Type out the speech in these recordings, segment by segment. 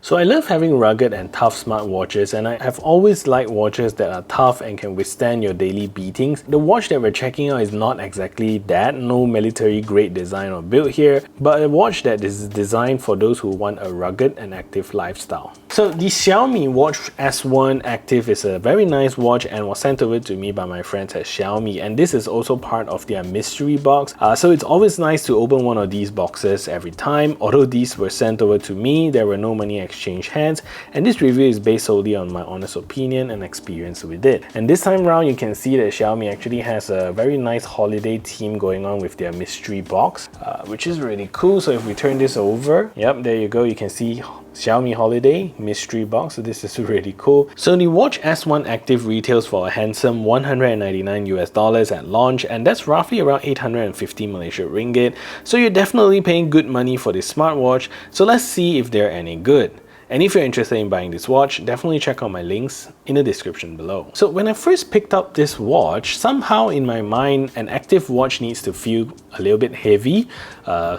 So I love having rugged and tough smartwatches, and I have always liked watches that are tough and can withstand your daily beatings. The watch that we're checking out is not exactly that, no military grade design or build here, but a watch that is designed for those who want a rugged and active lifestyle. So the Xiaomi Watch S1 Active is a very nice watch and was sent over to me by my friends at Xiaomi, and this is also part of their mystery box. So it's always nice to open one of these boxes every time. Although these were sent over to me, there were no money exchange hands, and this review is based solely on my honest opinion and experience with it. And this time around, you can see that Xiaomi actually has a very nice holiday theme going on with their mystery box, which is really cool. So if we turn this over, yep, there you go, you can see Xiaomi Holiday Mystery Box. So this is really cool. So the Watch S1 Active retails for a handsome $199 at launch, and that's roughly around 850 Malaysia ringgit. So you're definitely paying good money for this smartwatch. So let's see if they're any good. And if you're interested in buying this watch, definitely check out my links in the description below. So when I first picked up this watch, somehow in my mind, an active watch needs to feel a little bit heavy,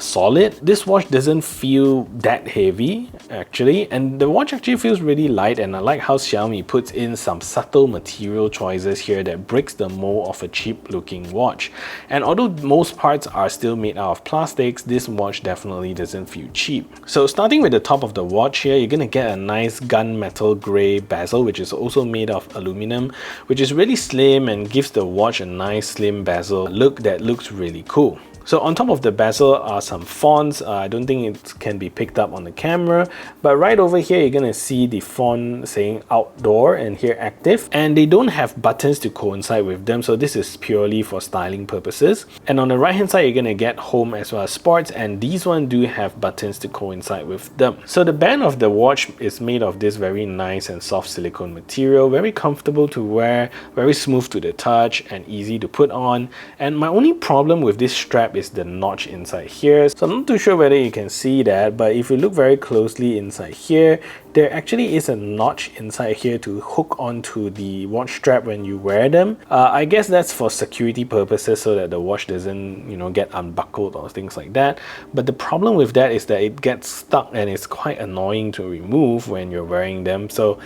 solid. This watch doesn't feel that heavy actually, and the watch actually feels really light, and I like how Xiaomi puts in some subtle material choices here that breaks the mold of a cheap looking watch. And although most parts are still made out of plastics, this watch definitely doesn't feel cheap. So starting with the top of the watch here, you're gonna get a nice gunmetal grey bezel, which is also made of aluminum, which is really slim and gives the watch a nice slim bezel look that looks really cool. So on top of the bezel are some fonts. I don't think it can be picked up on the camera, but right over here you're gonna see the font saying outdoor and here active, and they don't have buttons to coincide with them, so this is purely for styling purposes. And on the right hand side you're gonna get home as well as sports, and these ones do have buttons to coincide with them. So the band of the watch is made of this very nice and soft silicone material, very comfortable to wear, very smooth to the touch and easy to put on. And my only problem with this strap is the notch inside here. So I'm not too sure whether you can see that, but if you look very closely inside here, there actually is a notch inside here to hook onto the watch strap when you wear them. I guess that's for security purposes so that the watch doesn't, you know, get unbuckled or things like that. But the problem with that is that it gets stuck and it's quite annoying to remove when you're wearing them. So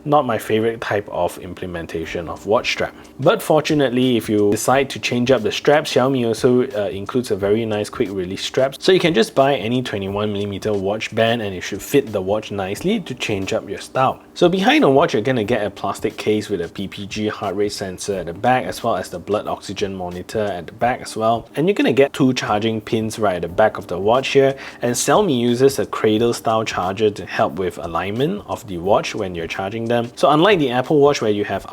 not my favorite type of implementation of watch strap. But fortunately, if you decide to change up the strap, Xiaomi also includes a very nice quick release strap. So you can just buy any 21mm watch band and it should fit the watch nicely to change up your style. So behind the watch, you're gonna get a plastic case with a PPG heart rate sensor at the back, as well as the blood oxygen monitor at the back as well. And you're gonna get two charging pins right at the back of the watch here. And Xiaomi uses a cradle style charger to help with alignment of the watch when you're charging them. So unlike the Apple Watch where you have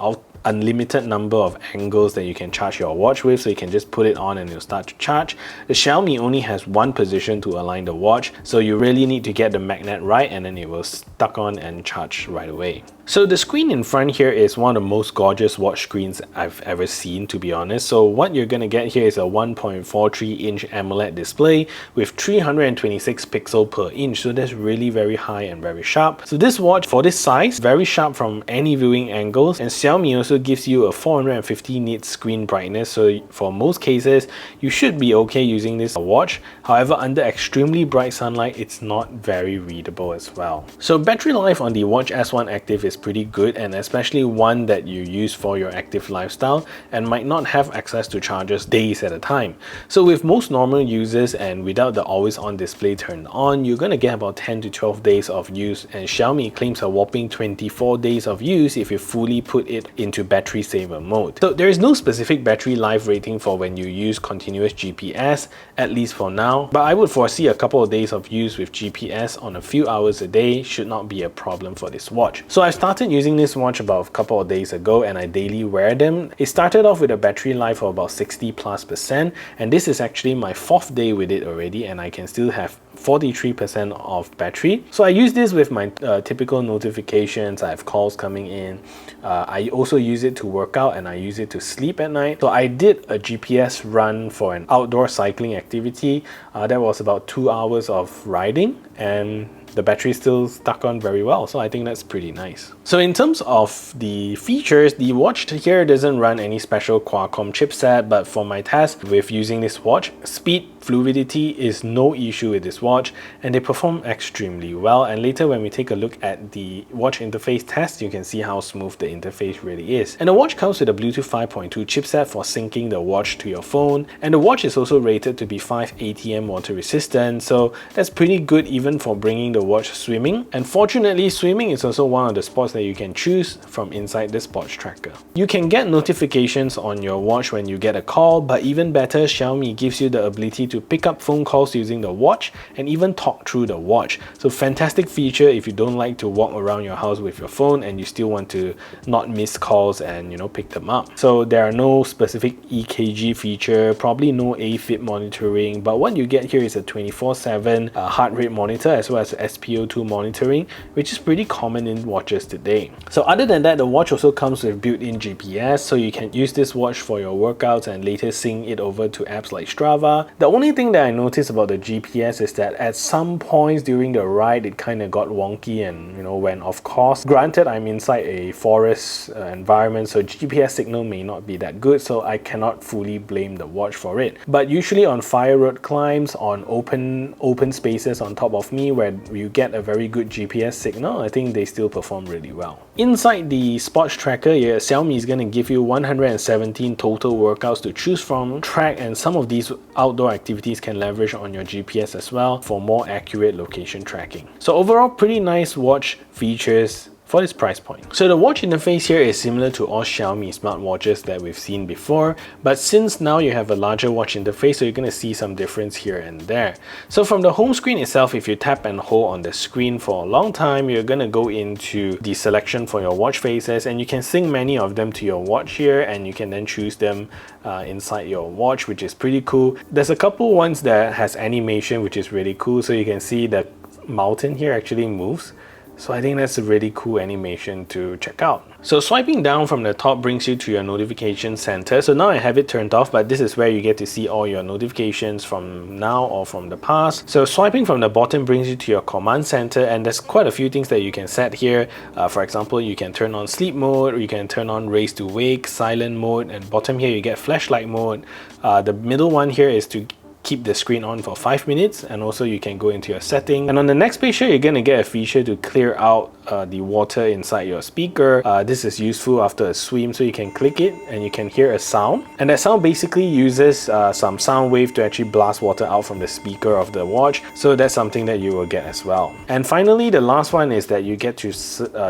unlimited number of angles that you can charge your watch with, so you can just put it on and it'll start to charge, the Xiaomi only has one position to align the watch, so you really need to get the magnet right and then it will stuck on and charge right away. So the screen in front here is one of the most gorgeous watch screens I've ever seen, to be honest. So what you're gonna get here is a 1.43-inch AMOLED display with 326 pixels per inch, so that's really very high and very sharp. So this watch, for this size, very sharp from any viewing angles, and Xiaomi also gives you a 450 nits screen brightness, so for most cases you should be okay using this watch. However, under extremely bright sunlight, it's not very readable as well. So battery life on the Watch S1 Active is pretty good, and especially one that you use for your active lifestyle and might not have access to chargers days at a time. So with most normal users and without the always on display turned on, you're gonna get about 10 to 12 days of use, and Xiaomi claims a whopping 24 days of use if you fully put it into battery saver mode. So there is no specific battery life rating for when you use continuous GPS, at least for now, but I would foresee a couple of days of use with GPS on a few hours a day should not be a problem for this watch. So I started using this watch about a couple of days ago and I daily wear them. It started off with a battery life of about 60+%, and this is actually my 4th day with it already, and I can still have 43% of battery. So I use this with my typical notifications. I have calls coming in. I also use it to work out and I use it to sleep at night. So I did a GPS run for an outdoor cycling activity. That was about 2 hours of riding, and the battery still stuck on very well, so I think that's pretty nice. So in terms of the features, the watch here doesn't run any special Qualcomm chipset, but for my task with using this watch, speed, fluidity is no issue with this watch. watch, and they perform extremely well. And later when we take a look at the watch interface test, you can see how smooth the interface really is. And the watch comes with a Bluetooth 5.2 chipset for syncing the watch to your phone, and the watch is also rated to be 5 ATM water resistant, so that's pretty good even for bringing the watch swimming. And fortunately, swimming is also one of the sports that you can choose from inside the sports tracker. You can get notifications on your watch when you get a call, but even better, Xiaomi gives you the ability to pick up phone calls using the watch and even talk through the watch. So fantastic feature if you don't like to walk around your house with your phone and you still want to not miss calls and pick them up. So there are no specific EKG feature, probably no AFib monitoring, but what you get here is a 24/7 heart rate monitor as well as SpO2 monitoring, which is pretty common in watches today. So other than that, the watch also comes with built-in GPS, so you can use this watch for your workouts and later sync it over to apps like Strava. The only thing that I noticed about the GPS is that at some points during the ride it kind of got wonky and went off course. Granted, I'm inside a forest environment, so GPS signal may not be that good, so I cannot fully blame the watch for it. But usually on fire road climbs, on open spaces on top of me where you get a very good GPS signal, I think they still perform really well. Inside the sports tracker here, Xiaomi is going to give you 117 total workouts to choose from, track, and some of these outdoor activities can leverage on your GPS as well for more accurate location tracking. So overall, pretty nice watch features for this price point. So the watch interface here is similar to all Xiaomi smartwatches that we've seen before, but since now you have a larger watch interface, so you're going to see some difference here and there. So from the home screen itself, if you tap and hold on the screen for a long time, you're going to go into the selection for your watch faces, and you can sync many of them to your watch here, and you can then choose them inside your watch, which is pretty cool. There's a couple ones that has animation, which is really cool. So you can see the mountain here actually moves. So I think that's a really cool animation to check out. So swiping down from the top brings you to your notification center. So now I have it turned off, but this is where you get to see all your notifications from now or from the past. So swiping from the bottom brings you to your command center, and there's quite a few things that you can set here. For example, you can turn on sleep mode, or you can turn on raise to wake, silent mode, and bottom here you get flashlight mode. The middle one here is to keep the screen on for 5 minutes, and also you can go into your setting. And on the next page here, you're going to get a feature to clear out the water inside your speaker. This is useful after a swim, so you can click it and you can hear a sound, and that sound basically uses some sound wave to actually blast water out from the speaker of the watch, so that's something that you will get as well. And finally, the last one is that you get to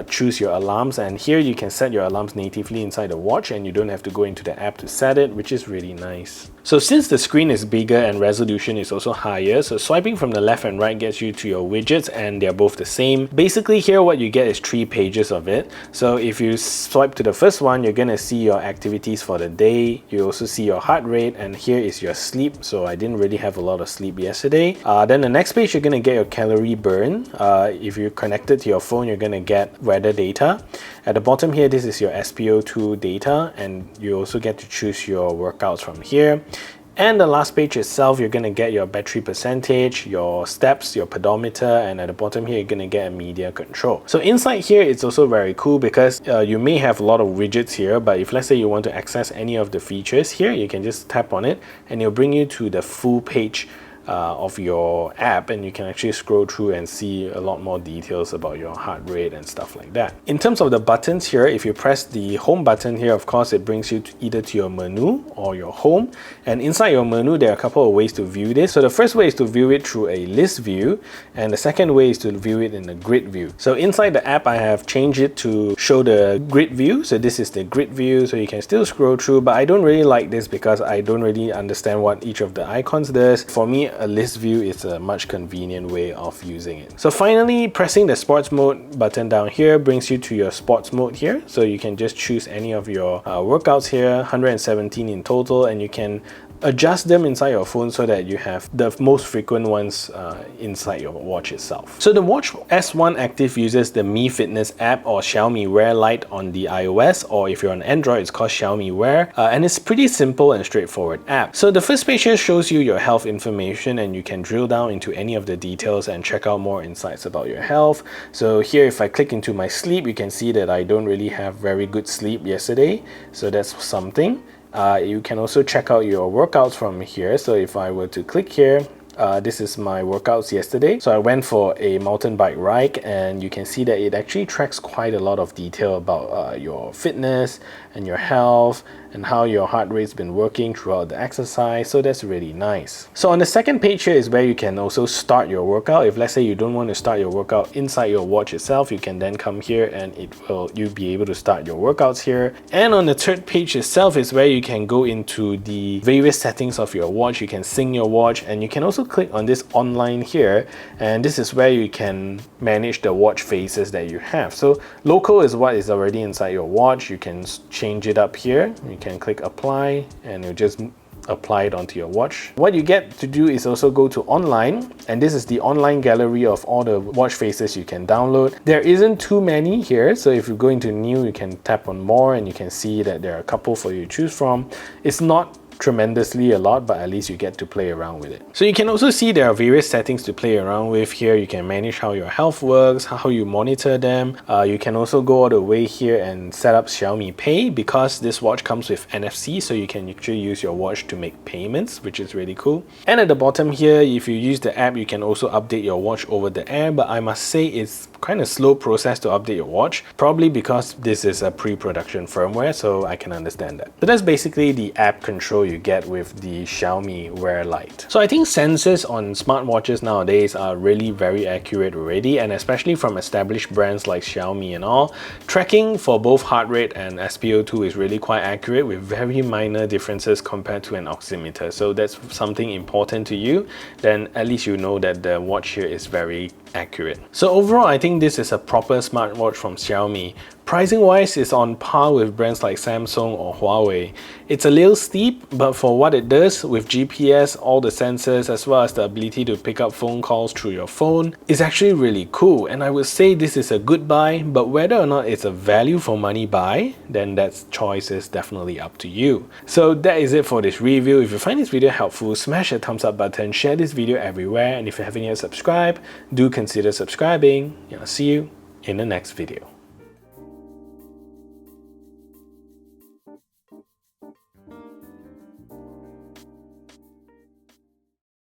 choose your alarms, and here you can set your alarms natively inside the watch and you don't have to go into the app to set it, which is really nice. So since the screen is bigger and resolution is also higher, so swiping from the left and right gets you to your widgets, and they're both the same. Basically here what you get is 3 pages of it. So if you swipe to the first one, you're going to see your activities for the day. You also see your heart rate, and here is your sleep. So I didn't really have a lot of sleep yesterday. Then the next page, you're going to get your calorie burn. If you're connected to your phone, you're going to get weather data. At the bottom here, this is your SpO2 data, and you also get to choose your workouts from here. And the last page itself, you're going to get your battery percentage, your steps, your pedometer, and at the bottom here, you're going to get a media control. So inside here, it's also very cool because you may have a lot of widgets here, but if let's say you want to access any of the features here, you can just tap on it and it'll bring you to the full page of your app, and you can actually scroll through and see a lot more details about your heart rate and stuff like that. In terms of the buttons here, if you press the home button here, of course it brings you either to your menu or your home, and inside your menu there are a couple of ways to view this. So the first way is to view it through a list view, and the second way is to view it in a grid view. So inside the app I have changed it to show the grid view, so this is the grid view, so you can still scroll through, but I don't really like this because I don't really understand what each of the icons does. For me, a list view is a much convenient way of using it. So finally, pressing the sports mode button down here brings you to your sports mode here. So you can just choose any of your workouts here, 117 in total, and you can adjust them inside your phone so that you have the most frequent ones inside your watch itself. So the Watch S1 Active uses the Mi Fitness app or Xiaomi Wear Lite on the iOS, or if you're on Android, it's called Xiaomi Wear, and it's pretty simple and straightforward app. So the first page here shows you your health information, and you can drill down into any of the details and check out more insights about your health. So here, if I click into my sleep, you can see that I don't really have very good sleep yesterday, so that's something. You can also check out your workouts from here. So if I were to click here, This is my workouts yesterday. So I went for a mountain bike ride, and you can see that it actually tracks quite a lot of detail about your fitness and your health and how your heart rate's been working throughout the exercise. So that's really nice. So on the second page here is where you can also start your workout. If let's say you don't want to start your workout inside your watch itself, you can then come here and you'll be able to start your workouts here. And on the third page itself is where you can go into the various settings of your watch. You can sync your watch, and you can also click on this online here, and this is where you can manage the watch faces that you have. So local is what is already inside your watch. You can change it up here. You can click apply, and you just apply it onto your watch. What you get to do is also go to online, and this is the online gallery of all the watch faces you can download. There isn't too many here, so if you go into new, you can tap on more and you can see that there are a couple for you to choose from. It's not tremendously a lot, but at least you get to play around with it. So you can also see there are various settings to play around with here. You can manage how your health works, how you monitor them. You can also go all the way here and set up Xiaomi Pay, because this watch comes with NFC, so you can actually use your watch to make payments, which is really cool. And at the bottom here, if you use the app, you can also update your watch over the air, but I must say it's kind of slow process to update your watch, probably because this is a pre-production firmware, so I can understand that. So that's basically the app control you get with the Xiaomi Wear Lite. So I think sensors on smartwatches nowadays are really very accurate already, and especially from established brands like Xiaomi and all. Tracking for both heart rate and SpO2 is really quite accurate, with very minor differences compared to an oximeter. So that's something important to you, then at least you know that the watch here is very accurate. So overall, I think this is a proper smartwatch from Xiaomi. Pricing wise, it's on par with brands like Samsung or Huawei. It's a little steep, but for what it does with GPS, all the sensors, as well as the ability to pick up phone calls through your phone, is actually really cool. And I would say this is a good buy, but whether or not it's a value for money buy, then that choice is definitely up to you. So that is it for this review. If you find this video helpful, smash the thumbs up button, share this video everywhere, and if you haven't yet subscribed, do consider subscribing. I'll see you in the next video.